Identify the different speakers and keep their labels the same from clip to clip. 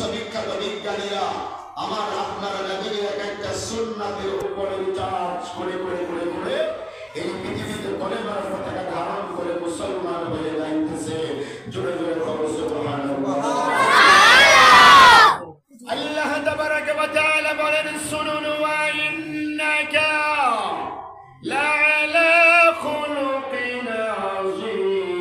Speaker 1: বিশ্ববিখ্যাত বিজ্ঞানীরা আমার আপনার নবীর এক একটা সুন্নাতের উপরে রিসার্চ করে এই পৃথিবীতে কলেমার পতাকা ধারণ করে মুসলমান হয়ে যাইতেছে। জোরে জোরে বলো সুবহানাল্লাহ। আল্লাহ তাবারাকা ওয়া তাআলা বলেন শুনুন ওয়া ইন্নাকা লাআলা খুলুকিন আযীম।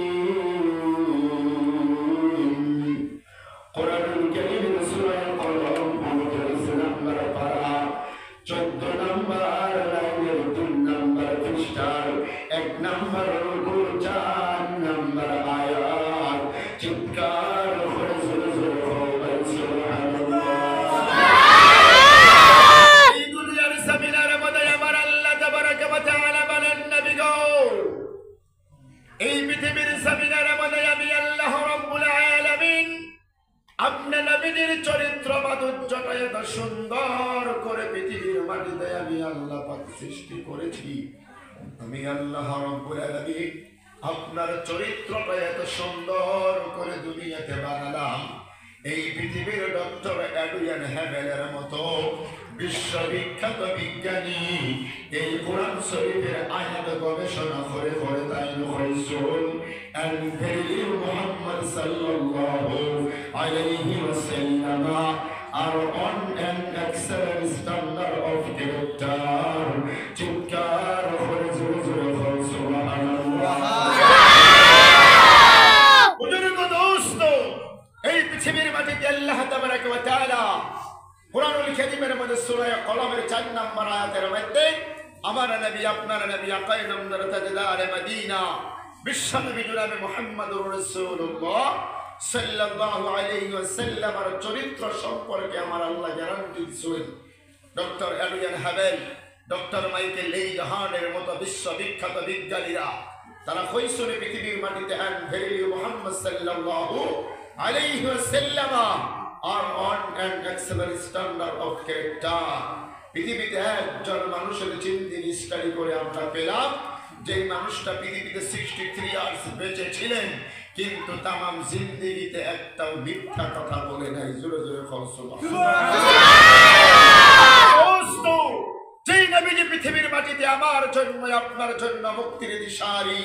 Speaker 1: কোরআনুল কারীম সূরা আল-কলম 15 নম্বর পারা 14 নম্বর লাইনের 2 নম্বর পৃষ্ঠার 1 নম্বর রুকু 4 নম্বর আয়াত। চিৎকার করে জোরে জোরে বলো সুবহানাল্লাহ। এই দুনিয়ার জমিনের মধ্যে আমার আল্লাহ তাবারাকা ওয়া তাআলা বলেন নবী গো, এই পৃথিবীর জমিনের মধ্যে আমি আল্লাহ রাব্বুল আলামিন আপনার নবীর চরিত্র মাধুর্যটা এত সুন্দর করে পৃথিবীর মাটিতে আমি আল্লাহ পাক সৃষ্টি করেছি। আমি আল্লাহ রাব্বুল আলামিন আপনার চরিত্রটা এত সুন্দর করে দুনিয়াতে বানালাম। এই পৃথিবীর ডক্টর এডুয়ার্ড হ্যাবেলের মতো বিশ্ববিখ্যাত বিজ্ঞানী এই কোরআন শরীফের আয়াত গবেষণা করে তাই রাসূল আল-কারীম মুহাম্মদ সাল্লাল্লাহু আলাইহি ওয়াসাল্লাম are on an excellent standard of character. চিৎকার করে জোরে জোরে বলো সুবহানাল্লাহ। বুজুর্গ দোস্ত, এই পৃথিবীর মাটিতে আল্লাহ তাবারাকা ওয়া তাআলা কুরআনুল কারীমের মধ্যে সূরা কলমের 4 নম্বর আয়াতের মধ্যে আমার নবী আপনার নবী আকায়ে নামদার তাজদার মদিনা বিশ্বনবী জনাবে মুহাম্মদুর রাসূলুল্লাহ সাল্লাল্লাহু আলাইহি ওয়াসাল্লামের চরিত্র সম্পর্কে আমার আল্লাহ গ্যারান্টি দিয়েছেন। Doctor Edouard Hubble, doctor Michael লেইডহার্নের মতো বিশ্ববিখ্যাত বিজ্ঞানীরা তারা কইসনে পৃথিবীর মাটিতে and verily মুহাম্মদ সাল্লাল্লাহু আলাইহি ওয়াসাল্লাম are on an excellent standard of character. পৃথিবীতে একজন মানুষের জিন্দেগি স্টাডি করে আমরা পেলাম যে মানুষটা পৃথিবীতে 63 ইয়ার্স বেঁচে ছিলেন, কিন্তু তামাম জিন্দেগিতে একটাও মিথ্যা কথা বলে নাই। জোরে জোরে বলো সুবহানাল্লাহ। যেই নবীজি পৃথিবীর মাটিতে আমার জন্য আপনার জন্য মুক্তির দিশারি,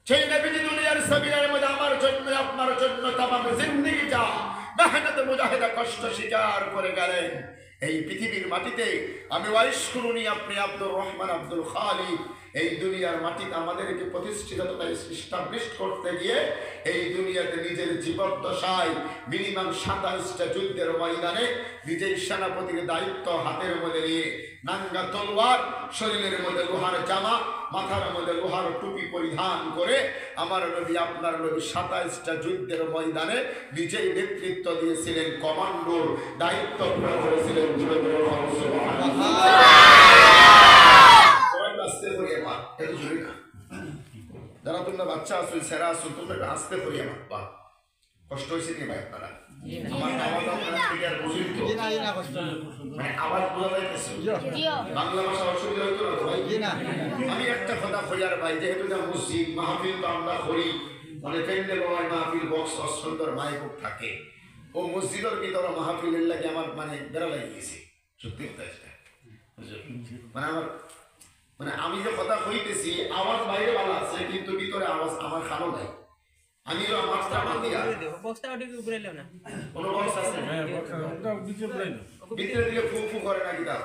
Speaker 1: সেই নবীজি দুনিয়ার জমিনের মধ্যে আমার জন্য আপনার জন্য তামাম জিন্দেগিটা মেহনত মুজাহিদা কষ্ট স্বীকার করে গেলেন। এই পৃথিবীর মাটিতে আমি ওয়াইশ করুনি আপনি আব্দুর রহমান আব্দুল খালিক এই দুনিয়ার মাটিতে আমাদেরকে প্রতিষ্ঠিত তথা এস্টাবলিশ করতে গিয়ে এই দুনিয়াতে নিজের জীবদ্দশায় মিনিমাম 27টা যুদ্ধের ময়দানে নিজের সেনাপতির দায়িত্ব হাতের মধ্যে নিয়ে নাঙ্গা তলোয়ার, শরীরের মধ্যে লোহার জামা, মাথার মধ্যে লোহার টুপি পরিধান করে আমার নবী আপনার নবী 27টা যুদ্ধের ময়দানে নিজেই নেতৃত্ব দিয়েছিলেন, কমান্ডোর দায়িত্ব পুরো করেছিলেন। যারা তোমরা বাচ্চা আসো সেরা আসো তোমরা একটু আসতে করি আমার বা কষ্ট হয়েছে কি ভাই আপনারা? আমার আওয়াজ আপনারা ক্লিয়ার বুঝেন তো? মানে আওয়াজ বোঝা যাইতেছে? বাংলা ভাষা অসুবিধা হইতো না ভাই? আমি একটা কথা কই আর ভাই, যেহেতু এটা মসজিদ মাহফিল তো আমরা করি, মানে প্যান্ডেল হয় মাহফিল বক্স সুন্দর মাইক থাকে, ও মসজিদের ভিতরে মাহফিলের লাগে আমার মানে বেড়া লাগে গেছে সত্যি কথা। মানে আমার মানে আমি যে কথা কইতেছি আওয়াজ বাইরে ভালো আছে কিন্তু ভিতরে আওয়াজ আমার খানো নাই। আমি মাছটা বাদ দিয়া বক্সটা ওদিকে উপরে এলো না, কোন বক্স আছে ভিতরে দিলে ফু ফু করে না কিটা,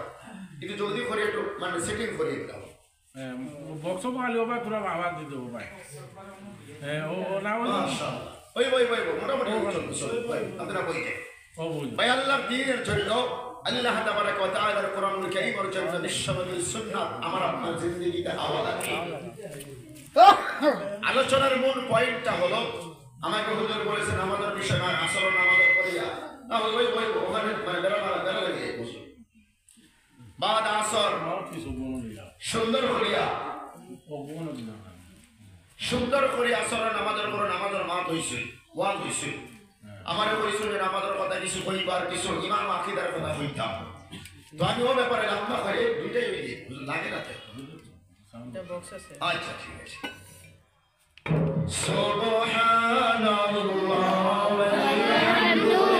Speaker 1: কিন্তু জলদি করে একটু মানে সেটিং করে দাও। বক্স ভালো হবে পুরো আওয়াজ দিতে হবে ভাই। ও না মাশাআল্লাহ ওই মোটামুটি আপনারা বইতে ভাই আল্লাহর দ্বীনের জন্য আল্লাহ তাবারাকা ওয়া তাআলার কোরআনুল কারীমের জন্য বিশ্বনবীর সুন্নাত আমার আপনার জিন্দেগিতে আওয়াজ আছে। আলোচনার মূল পয়েন্টটা হলো, আমাকে হুজুর বলেছেন আমাদের বিষয় নয়, আসর নামাজের করিয়া না ওই ওখানে মানে বেড়া লাগে বসো বাদ আসর সুন্দর করিয়া আসর নামাজের পর নামাজের মাত হইছে, ওয়াজ হইছে। আমার পরিচয় নামাজের কথা কিছু কইবার, কিছু ইমাম আকীদার কথা কইতাম, তো আমি ও ব্যাপারে লম্বা করে দুইটাই হইছে লাগে না তো। আচ্ছা ঠিক আছে। সুবহানাল্লাহ ওয়া বিহামদিহি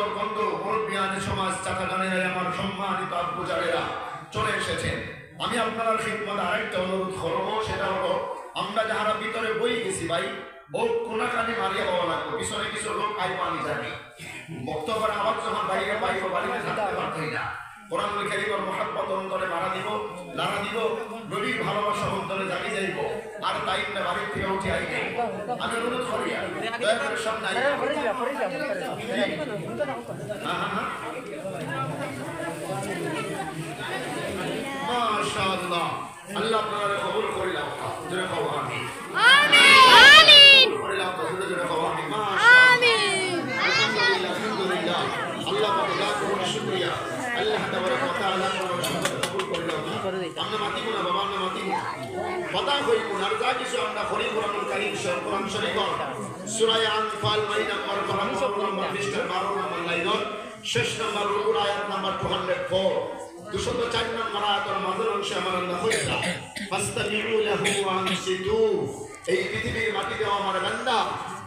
Speaker 1: যুবক বন্ধু, মুরব্বিয়ান সমাজ, চাচা জানেরা, আমার সম্মানিত আব্বুজানেরা চলে এসেছেন। আমি আপনার খিদমতে আরেকটা অনুরোধ করবো, সেটা হলো আমরা যারা ভিতরে বই গেছি ভাই, ও কোনাকানি মারিয়া পাওয়া লাগবে। পিছনে কিছু লোক আই পানি জানি বক্তব্যের আওয়াজ যখন বাইরে পাইব, বাড়িতে থাকতে পারতেই না। কোরআনুল কারীমের মুহাব্বত অন্তরে লাড়া দিব, নবীর ভালোবাসা অন্তরে জাগি যাইব। আর তাই না বাড়ি থেকে উঠে আই যাই। আমি অনুরোধ করি দয়া করে সামনে আই। মাশাআল্লাহ, আল্লাহ আপনারা কবুল করিলাম। জোরে কও আমিন। আমিন। করিলাম তো জোরে কও আমিন। মাশাআল্লাহ, আলহামদুলিল্লাহ, আল্লাহ পাকের লাখ কোটি শুকরিয়া। আল্লাহ তাবারাক ওয়া তাআলা আমাদের সবাইকে কবুল করিলাম। আমরা মাতি না বাবা, আমরা মাতি না কথা কইব না। আর যা কিছু আমরা করি কোরআনুল কারীম কোরআন শরীফ সূরা আনফাল মাই নাম্বার 12 নম্বর পৃষ্ঠা 12 নম্বর লাইন শেষ নম্বর রুকুর আয়াত নাম্বার 204 204 নম্বর আয়াতের মাঝের অংশে আমার আল্লাহ কইতা ফাস্তামিউ লাহু ওয়া আনসিতু। এই পৃথিবীর মাটিতে আমার বান্দা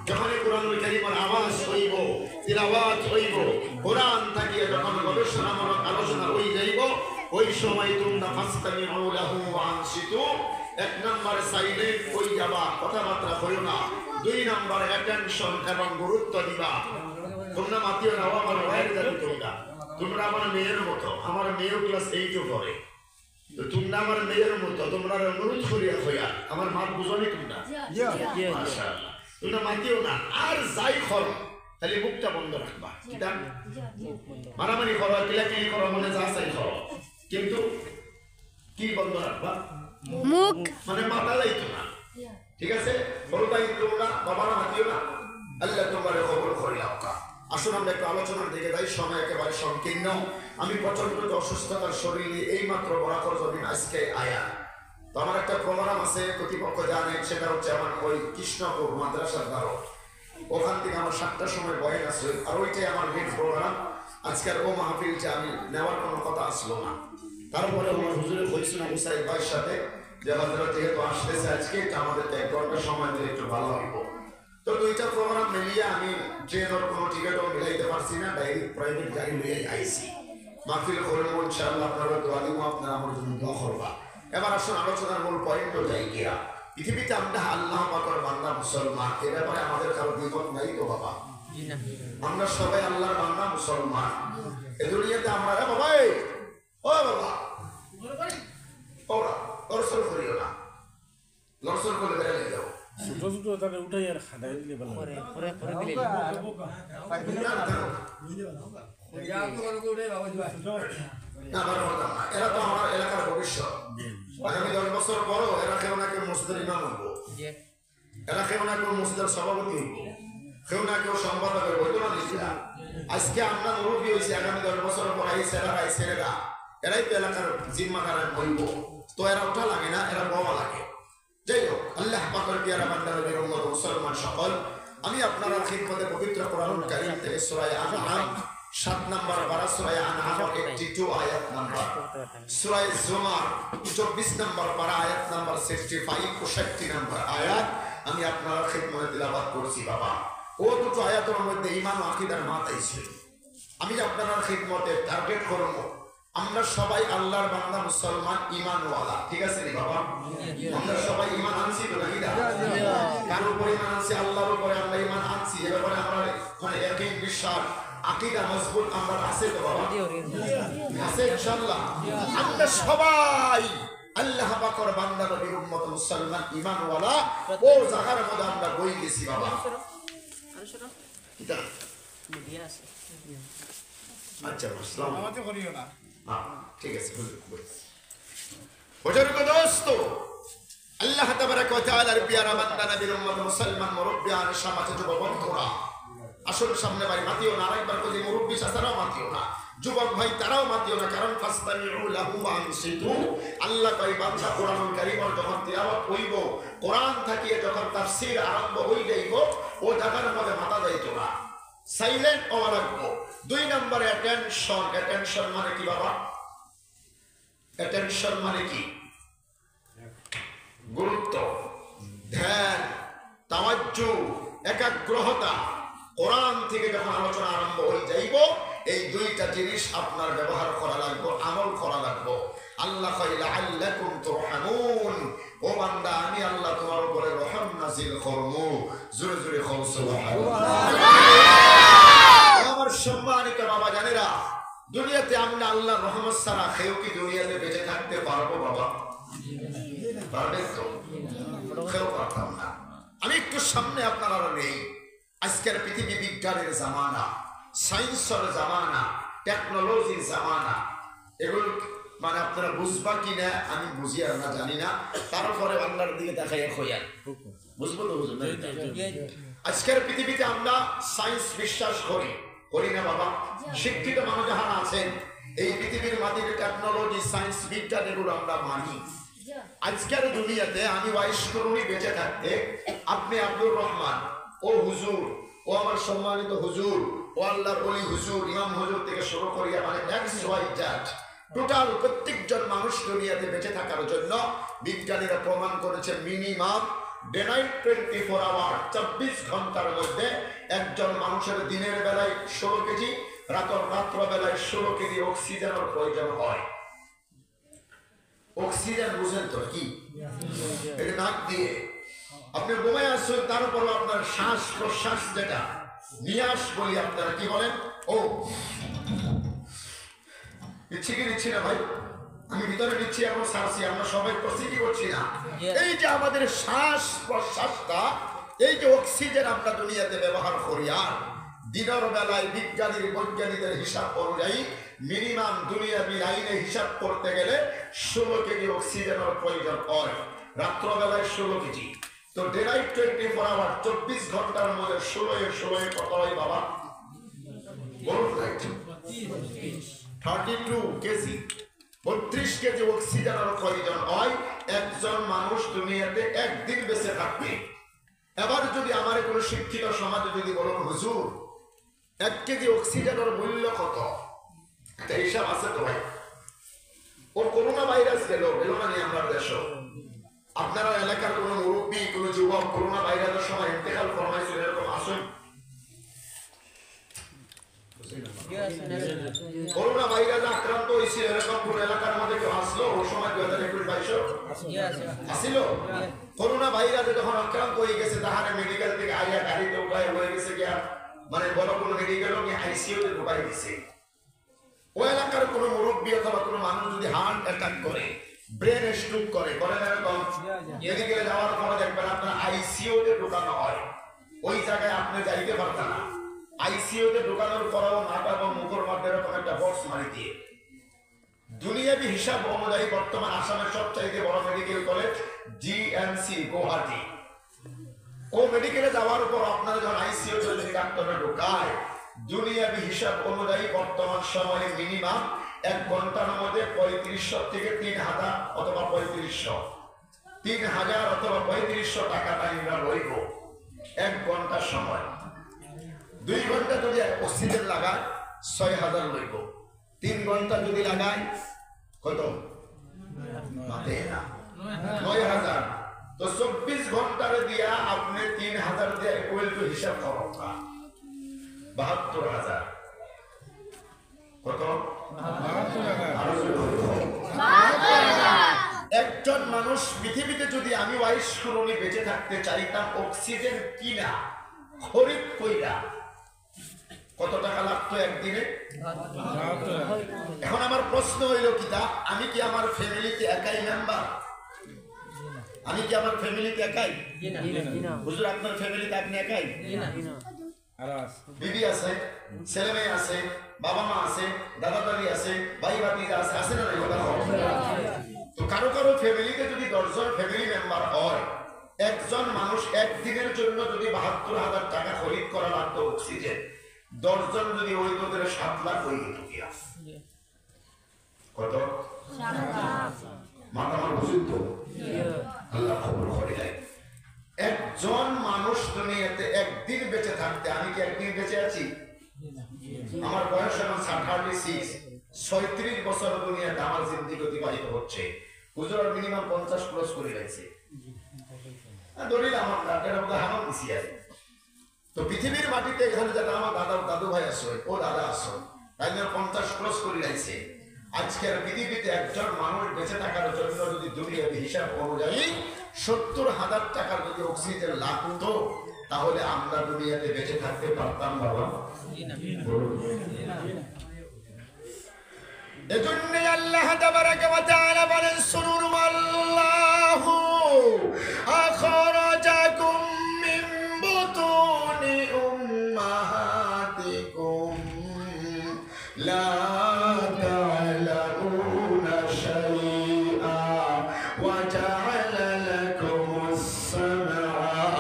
Speaker 1: যখন কোরআনুল কারীমের আওয়াজ হইব, তিলাওয়াত হইব, কোরআন থাকিয়ে যখন গবেষণামূলক আলোচনা হই যাইব, ওই সময় তোমরা ফাস্তামিউ লাহু ওয়া আনসিতু। এক নম্বরে সাইলেন্ট হই যাবা, কথাবার্তা হইও না। দুই নম্বরে অ্যাটেনশন এবং গুরুত্ব দিবা। তোমরা মাতিও না, আমার ওয়াইড জানি তোমরা আমার মেয়ের মতো। আমার মেয়েও ক্লাস 8 পড়ে। তো তোমরা আমার মেয়ের মতো, তোমরা অনুরোধ করিয়া হইয়া আমার মা বুঝনি তোমরা। মাশাআল্লাহ, তোমরা মাতিও না। আর যাই করো তাহলে মুখটা বন্ধ রাখবা। কিটা মারামারি করো, কিলাকিলি করো, মনে যা চাই করো, কিন্তু কি বন্ধ রাখবা? মুখ, মানে মাথা যাইতো না। ঠিক আছে, বড় ভাই তোমরা বাবারা মাতিও না। আল্লাহ তোমারে কবুল করিয়া। আসুন আমরা একটু আলোচনার দিকে যাই, সময় একেবারে সংকীর্ণ। আমি প্রচন্ড অসুস্থতার শরীরে এইমাত্র বরাকর জমিন আজকে আয়া। তো আমার একটা প্রোগ্রাম আছে, কর্তৃপক্ষ জানেন, সেটা হচ্ছে আমার ওই কৃষ্ণপুর মাদ্রাসার দ্বারা। ওখান থেকে আমার 7টার সময় বয়ান আছে, আর ওইটাই আমার মেন প্রোগ্রাম। আজকের ও মাহফিলটা আমি নেওয়ার কোনো কথা আসলো না। তারপরে আমার হুজুরে হয়েছিল মুসাইদ ভাইয়ের সাথে যে হযরত যেহেতু আসতেছে আজকে, আমাদেরকে 1 ঘন্টা সময় দিলে একটু ভালো হইব। তো দুইটা প্রোগ্রাম মিলিয়ে আমি ট্রেনের কোনো টিকিটও মিলাইতে পারছি না, ডাইরেক্ট প্রাইভেট গাড়ি নিয়ে আইছি। মাহফিল করবো ইনশাআল্লাহ, আপনারা দোয়া দিব, আপনারা আমার জন্য দোয়া করবা। এবার আসুন আলোচনার মূল পয়েন্টও যাই গিয়া। পৃথিবীতে আমরা আল্লাহ পাকের বান্দা মুসলমান, এ ব্যাপারে আমাদের কারো দ্বিমত নাই তো বাবা? আমরা সবাই আল্লাহর বান্দা মুসলমান। এ দুনিয়াতে আমরা বাবা, ও বাবা ওরা লড়সড় করিও না, লড়সড় করে বেড়ে যাও। ছোট ছোট তাকে উঠাই আর খাটাই দিলে ভালো পরে পরে পরে দিলে এরা তো আমার এলাকার ভবিষ্যৎ। আগামী 10 বছর পরও এরা কেউ না কেউ মসজিদের ইমাম হবো, এরা কেউ না কেউ মসজিদের সভাপতি হইব, কেউ না কেউ সম্পাদক হইব। আজকে আমরা মুরব্বী হয়েছি, আগামী 10 বছর পর এই ছেলেরা এরাই তো এলাকার জিম্মাদার হইব। তো এরা ওঠা লাগে না, এরা বাবা লাগে। যাই হোক, আল্লাহ পাকের পিয়ারা বান্দা নবীর উম্মত মুসলমান সকল, আমি আপনারা খিদমতে পবিত্র কোরআনুল কারীম থেকে সূরা আনআম 7 নম্বর পারা, সূরা আনআম 82 আয়াত নম্বর, সূরা জুমার 24 নম্বর পারা আয়াত নম্বর 65 65 নম্বর আয়াত আমি আপনারা খিদমতে তিলাওয়াত করছি বাবা। ও দুটো আয়াতের মধ্যে ঈমান ও আকীদার মাথায় ছিল। আমি আপনারা খিদমতে টার্গেট করব, আমরা সবাই আল্লাহর বান্দা মুসলমান ঈমানওয়ালা। ঠিক আছে রে বাবা? আমরা সবাই ঈমান আনছি তো নাকি? কার উপরে ঈমান আনছি? আল্লাহর উপরে আমরা ঈমান আনছি। এ ব্যাপারে আমরা মানে ইয়াকিন, বিশ্বাস, আকীদা মজবুত আমরা আছে তো বাবা? আছে ইনশাআল্লাহ। আমরা সবাই আল্লাহ পাকের বান্দা নবীর উম্মত মুসলমান ঈমানওয়ালা। ও জায়গার মধ্যে আমরা বই গেছি বাবা। কিটা মিডিয়া আছে। আচ্ছা আসসালামু আলাইকুম করিও না। ঠিক আছে, বুজুর্গ দোস্ত, আল্লাহ তাবারাক ওয়া তাআলার পিয়ারা বান্দা নবীর উম্মত মুসলমান মুরব্বিয়ান সমাজে যুবক বন্ধুরা, আসল সামনে ভাই মাতিও না। আরেকবার কই মুরব্বি চাচারাও মাতিও না, যুবক ভাই তারাও মাতিও না। কারণ ফাস্তামিউ লাহু ওয়া আনসিতু। আল্লাহ কই বান্দা কোরআনুল কারীমের যখন তিলাওয়াত হইব, কোরআন থাকিয়ে যখন তাফসীর আরম্ভ হই যাইব, ও জায়গার মধ্যে মাথা যাইতো না, সাইলেন্ট হওয়া লাগবো। 2 নম্বরে অ্যাটেনশন। অ্যাটেনশন মানে কি বাবা? অ্যাটেনশন মানে কি? গুরুত্ব, ধ্যান, তাওয়াজ্জু, একাগ্রতা। কোরআন থেকে যখন আলোচনা আরম্ভ হয়ে যাইব, এই দুইটা জিনিস আপনার ব্যবহার করা লাগবে, আমল করা লাগবে। আল্লাহ কইলা আল্লাকুম তুরহামুন, ও বান্দা আমি আল্লাহ তোমার উপরে রহম নাযিল করব। জোরে জোরে কও সুবহানাল্লাহ। আমার সম্মানিত বাবা জানেরা, দুনিয়াতে আমরা আল্লাহর রহমত ছাড়া কেউ কি দুনিয়াতে বেঁচে থাকতে পারবো বাবা? পারবেন তো? কেউ পারতাম না। আমি একটু সামনে আপনারা নেই। আজকের পৃথিবী বিজ্ঞানের জামানা, সায়েন্সের জামানা, টেকনোলজির জামানা। এগুলো মানে আপনারা বুঝবা কিনা আমি বুঝি আর না জানি না, তারপরে আল্লাহর দিকে দেখাই হইয়া বুঝবো তো বুঝবো। আজকের পৃথিবীতে আমরা সায়েন্স বিশ্বাস করি না বাবা? শিক্ষিত মানুষ যারা আছেন এই পৃথিবীর মাটিতে টেকনোলজি, সায়েন্স, বিজ্ঞান এগুলো আমরা মানি। আজকের দুনিয়াতে আমি 22 তরুণী বেঁচে থাকতে আপনি আব্দুর রহমান ও হুজুর, ও আমার সম্মানিত হুজুর, ও আল্লাহর ওলি হুজুর, ইমাম হুজুর থেকে শুরু করিয়া মানে টোটাল প্রত্যেকজন মানুষ দুনিয়াতে বেঁচে থাকার জন্য বিজ্ঞানীরা প্রমাণ করেছে মিনিমাম ডে নাইট 24 আওয়ার, 24 ঘন্টার মধ্যে একজন মানুষের দিনের বেলায় 16 কেজি, রাত্র বেলায় 16 কেজি অক্সিজেনের প্রয়োজন হয়। অক্সিজেন বুঝেন তো কি? এটা নাক দিয়ে আপনি ঘুমায় আসছেন, তারপর আপনার শ্বাস প্রশ্বাস যেটা নিয়াস বলি আপনারা কি বলেন, ও নিচ্ছি কি নিচ্ছি না ভাই? আমি ভিতরে নিচ্ছি এখন ছাড়ছি, আমরা সবাই করছি কি করছি না? এই যে আমাদের শ্বাস প্রশ্বাসটা, এই যে অক্সিজেন আমরা দুনিয়াতে ব্যবহার করি, আর দিনের বেলায় বৈজ্ঞানিকদের হিসাব অনুযায়ী মিনিমাম দুনিয়াবি লাইনে হিসাব করতে গেলে 16 কেজি অক্সিজেনের প্রয়োজন হয়, রাত্রবেলায় 16 কেজি। তো ডে নাইট 24 আওয়ার, 24 ঘন্টার মধ্যে 16 কত হয় বাবা? বলুন। 32 কেজি, 32 কেজি অক্সিজেনের প্রয়োজন হয় একজন মানুষ দুনিয়াতে একদিন বেঁচে থাকবে। এবার যদি আমার কোনো শিক্ষিত সমাজে যদি বলুন হুজুর 1 কেজি অক্সিজেনের মূল্য কত, একটা হিসাব আছে তো ভাই? ও করোনা ভাইরাস গেল না নিয়ে আমার দেশ, আপনারা এলাকার কোন মুরব্বী, কোন যুবক করোনা ভাইরাসের সময় ইন্তেকাল ফরমাইছিল এরকম আসুন? করোনা ভাইরাস আক্রান্ত হয়েছিল এরকম কোন এলাকার মধ্যে কেউ আসলো ওই সময় 2021-22 আসিল? করোনা ভাইরাসে যখন আক্রান্ত হয়ে গেছে তাহারে মেডিকেল থেকে আইয়া গাড়িতে উঠায় হয়ে গেছে গিয়া মানে বড় কোনো মেডিকেল আইসিইউ তে ঢুকাই দিছে। ওই এলাকার কোন মুরব্বী অথবা কোনো মানুষ যদি হার্ট অ্যাটাক করে, ব্রেন স্ট্রোক করে এরকম, মেডিকেলে যাওয়ার পরে দেখবেন আপনার আইসিইউ তে ঢুকানো হয়, ওই জায়গায় আপনি যাইতে পারতেন না। আইসিইউ তে ঢুকানোর পরেও নাটা এবং মুখের মধ্যে এরকম একটা বক্স মারি দিয়ে। দুনিয়াবি হিসাব অনুযায়ী বর্তমান আসামের সবচাইতে বড় মেডিকেল কলেজ জিএমসি গুয়াহাটি। ও মেডিকেলে যাওয়ার পর আপনারা যখন আইসিইউ তে ডাক্তাররা ঢুকায়, দুনিয়াবি হিসাব অনুযায়ী বর্তমান সময়ে মিনিমাম 1 ঘন্টার মধ্যে 3500 থেকে 3000 অথবা 3000 অথবা 3500 টাকা টাইমরা লইব 1 ঘন্টার সময়। 2 ঘন্টা যদি অক্সিজেন লাগায় 6000 লইব, 3 ঘন্টা যদি লাগায় কত? মাপে না, 9000। তো 24 ঘন্টারে দিয়া আপনি 3000 দিয়ে ইকুয়াল টু হিসাব করুন 72000। কত? 72000। একজন মানুষ পৃথিবীতে যদি আমি 22 তরুণী বেঁচে থাকতে চাইতাম অক্সিজেন কিনা খরিদ কইরা কত টাকা লাগতো একদিনে? এখন আমার প্রশ্ন হইল কিটা, আমি কি আমার ফ্যামিলিতে একাই মেম্বার? আমি কি আমার ফ্যামিলিতে একাই? হুজুর আপনার ফ্যামিলিতে আপনি একাই? বিবি আছে, ছেলে মেয়ে আছে, বাবা মা আছে, দাদা দাদি আছে, ভাই ভাতিজা আছে, আছে না? তো কারো কারো ফ্যামিলিতে যদি 10 জন ফ্যামিলি মেম্বার হয়, একজন মানুষ একদিনের জন্য যদি 72000 টাকা খরিদ করা লাগতো অক্সিজেন, 10 জন যদি ওই তোদের 7 লাখ হয়ে যেত। কত? 7 লাখ। মাথা আমার বুঝুন তো? আল্লাহ খবর করে দেয়। একজন মানুষ দুনিয়াতে একদিন বেঁচে থাকতে, আমি কি একদিন বেঁচে আছি? আমার বয়স এখন 36, 36 বছর দুনিয়াতে আমার জিন্দেগি অতিবাহিত হচ্ছে। হুজুর মিনিমাম 50 ক্রস করে গেছে। দলিল আমার ডাক্তারের মধ্যে হামাম দিছি আছে। তো পৃথিবীর মাটিতে এখানে যারা আমার দাদু ভাই আসো, ও দাদা আসো, তাই 50 ক্রস করে যাইছে। আজকের পৃথিবীতে একজন মানুষ বেঁচে থাকার জন্য যদি দুনিয়াতে হিসাব অনুযায়ী 70,000 টাকার যদি অক্সিজেন লাগতো, তাহলে আমরা দুনিয়াতে বেঁচে থাকতে পারতাম বাবা? এজন্য আল্লাহ তাবারাকা ওয়া তাআলা বলেন, শুনুন, আল্লাহু আখরাজাকুম মিন বুতুনি উম্মাহাতিকুম লা তা'লামুনা শাইআ ওয়া জা'আলা লাকুমুস সামআ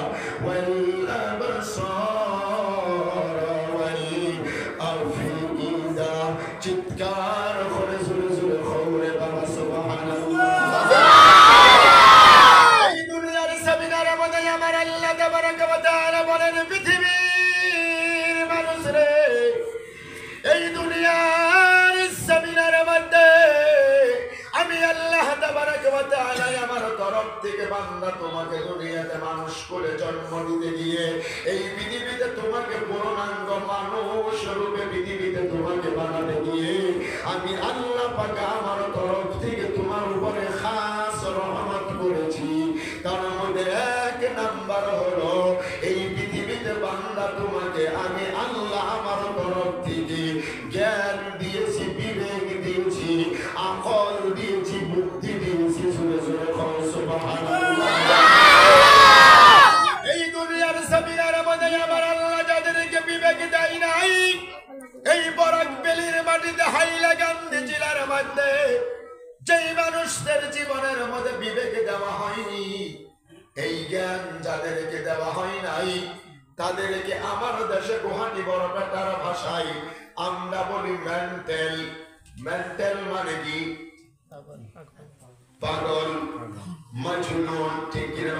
Speaker 1: ওয়াল আবসারা ওয়াল আফইদা। চিৎকার করে জোরে জোরে খবরে বাবা সুবহানাল্লাহ। এই দুনিয়ার জমিনের মধ্যে আমার আল্লাহ তাবারাকা ওয়া তাআলা বলেন, পৃথিবীর মানুষ রে, এই দুনিয়ার জমিনের মধ্যে আমি আল্লাহ তাবারাকা ওয়া তাআলা আমার তরফ থেকে বান্দা তোমাকে দুনিয়াতে মানুষ করে জন্ম দিতে গিয়ে এই পৃথিবীতে তোমাকে পূর্ণাঙ্গ মানুষ রূপে পৃথিবীতে তোমাকে বানাতে গিয়ে আমি আল্লাহ পাক আমার তরফ থেকে তোমার উপরে খাস রহমত করেছি। তার মধ্যে এক নাম্বার হলো, এই পৃথিবীতে বান্দা তোমাকে আমি আল্লাহ আমার তরফ থেকে জ্ঞান দিয়েছি, বিবেক দিয়েছি, আকল দিয়েছি, বুদ্ধি দিয়েছি। জোরে জোরে বলো সুবহানাল্লাহ। এই দুনিয়ার জমিনের মধ্যে আমার আল্লাহ যাদেরকে বিবেক দেয় নাই, এই বরাক বেলির মাটিতে হাইলাকান্দি জেলার মধ্যে যেই মানুষদের জীবনের মধ্যে বিবেক দেওয়া হয়নি, এই জ্ঞান যাদেরকে দেওয়া হয় নাই, তাদেরকে আমার দেশে গুয়াহাটি বড়পেটার ভাষায় আমরা বলি মেন্টাল। মেন্টাল মানে কি? পাগল, মজনুন, ঠিক কি না?